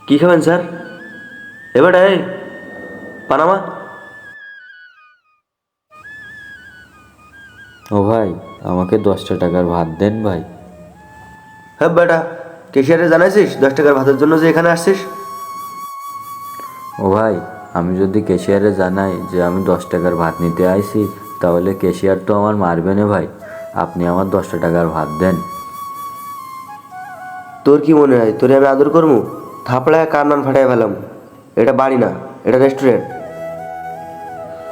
কি খাবেন স্যার? এবার এই পানামা। ও ভাই, আমাকে 10টা টাকার ভাত দেন ভাই। হ্যাঁ বেটা, কেশিয়ারে জানাইছিস 10 টাকার ভাতের জন্য যে এখানে আসছিস? ও ভাই, আমি যদি ক্যাশিয়ারে জানাই যে আমি 10 টাকার ভাত নিতে আইছি, তাহলে ক্যাশিয়ার তো আমার মারবে না ভাই। আপনি আমার 10টা টাকার ভাত দেন। তোর কি মনে হয় তোরে আমি আদর করবো? থাপড়ায় কান নান ফাটাই ফেলাম। এটা বাড়ি না, এটা রেস্টুরেন্ট।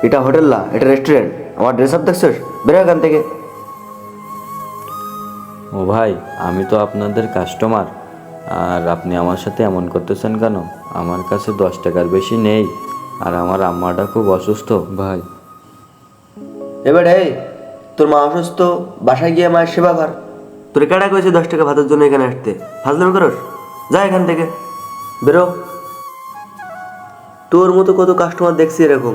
এটা হোটেল না, এটা রেস্টুরেন্ট। আমার ড্রেস আপ দেখছিস? বেরো এখান থেকে। ও ভাই, আমি তো আপনাদের কাস্টমার, আর আপনি আমার সাথে এমন করতেছেন কেন? আমার কাছে 10 টাকার বেশি নেই, আর আমার আম্মাটা খুব অসুস্থ ভাই। এবার এই, তোর মা অসুস্থ, বাসায় গিয়ে মায়ের সেবা কর। তোরে কেডা কয়েছে 10 টাকা ভাতের জন্য এখানে আসতে? ফাজলামি করস? যা এখান থেকে, বেরো। তোর মতো কত কাস্টমার দেখছি এরকম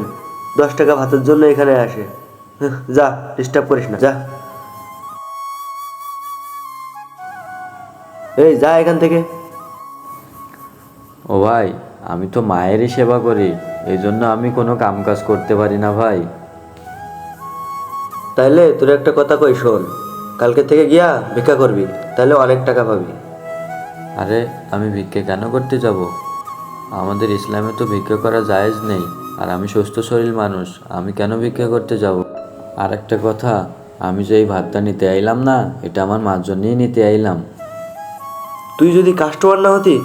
10 টাকা ভাতের জন্য এখানে আসে। যা, ডিস্টার্ব করিস না, যা। এই যা এখান থেকে। ও ভাই, আমি তো মায়েরই সেবা করি, এই জন্য আমি কোনো কাম কাজ করতে পারি না ভাই। তাইলে তোর একটা কথা কই শোন, কালকে থেকে গিয়া ভিক্ষা করবি, তাহলে অনেক টাকা পাবি। আরে, আমি ভিক্ষা কেন করতে যাব? আমাদের ইসলামে তো ভিক্ষা করা জায়েজ নেই, আর আমি সুস্থ শরীর মানুষ, আমি কেন ভিক্ষা করতে যাব? আর একটা কথা, আমি যে এই ভাতটা নিতে আইলাম না, এটা আমার মার জন্যই নিতে আইলাম। তুই যদি কাস্টমার না হতি,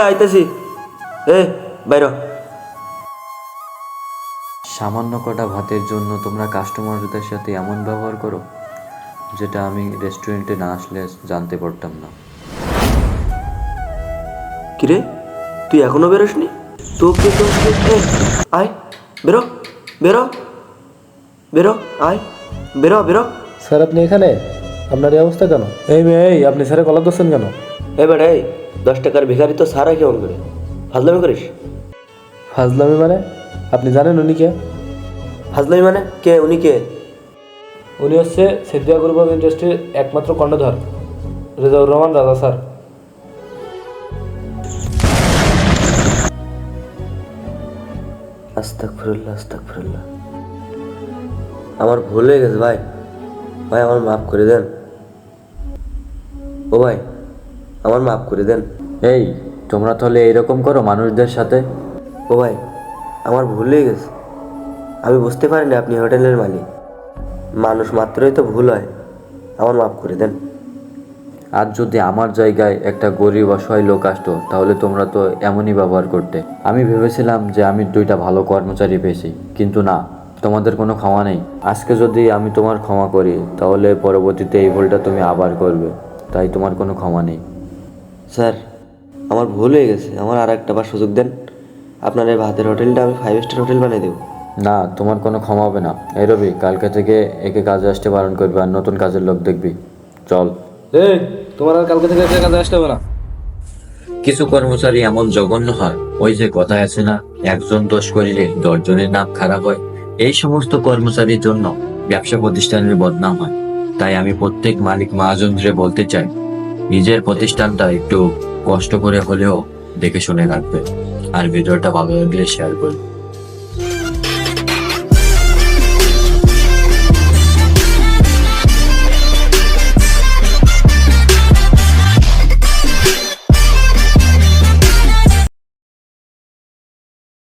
আইতাছি, বাইর হ। সামান্য কটা ভাতের জন্য তোমরা কাস্টমারদের সাথে এমন ব্যবহার করো, যেটা আমি রেস্টুরেন্টে না আসলে জানতে পারতাম না। কিরে, তুই এখনো বেরোসনি? তোকে তো আয়, বেরো, বেরো, বেরো, আয়, বেরো, বেরো। স্যার আপনি এখানে? আপনার এই অবস্থা কেন? এই মেয়ে, এই আপনি স্যারে কলা ধরছেন কেন? এবার এই 10 টাকার ভিখারি তো সারা কেমন করে ফাজলামি করিস? ফাজলামি মানে? আপনি জানেন উনি কে? ফাজলামি মানে কে? উনি কে? উনি হচ্ছে সিদ্দিয়া গ্রুপ অফ ইন্ডাস্ট্রির একমাত্র কর্ণধার, রেজাউর রহমান রাজা স্যার। আস্তাগফিরুল্লাহ, আস্তাগফিরুল্লাহ। আমার ভুল হয়ে গেছে ভাই, ভাই আমার মাফ করে দেন। ও ভাই, আমার মাফ করে দেন। এই, তোমরা তাহলে এইরকম করো মানুষদের সাথে? ও ভাই, আমার ভুল হয়ে গেছে। আমি বুঝতে পারিনি আপনি হোটেলের মালিক। মানুষ মাত্রই তো ভুল হয়, আমার মাফ করে দেন। আর যদি আমার জায়গায় একটা গরিব অসহায় লোক আসতো, তাহলে তোমরা তো এমনই ব্যবহার করতে। আমি ভেবেছিলাম যে আমি 2টা ভালো কর্মচারী পেয়েছি, কিন্তু না, তোমাদের কোনো ক্ষমা নেই। আজকে যদি আমি তোমার ক্ষমা করি, তাহলে পরবর্তীতে এই ভুলটা তুমি আবার করবে, তাই তোমার কোনো ক্ষমা নেই। স্যার, আমার ভুল হয়ে গেছে, আমার আর একটা বার সুযোগ দেন। আপনার এই ভাতের হোটেলটা আমি 5 স্টার হোটেল বানিয়ে দেবো। না, তোমার কোনো ক্ষমা হবে না। এই রবি, কালকে থেকে একে কাজে আসতে বারণ করবি, আর নতুন কাজের লোক দেখবি। চল। এই, তোমার আর কালকে থেকে কাজে আসতে হবে না। কিছু কর্মচারী এমন জঘন্য হয়, ওই যে কথায় আছে না, একজন দোষ করিলে 10 জনের নাম খারাপ হয়। এই সমস্ত কর্মচারীর জন্য ব্যবসা প্রতিষ্ঠানের বদনাম হয়। তাই আমি প্রত্যেক মালিক মহাজনদের বলতে চাই, নিজের প্রতিষ্ঠানটা একটু কষ্ট করে হলেও দেখে শুনে রাখবে। আর ভিডিওটা ভালো লাগলে শেয়ার করবে।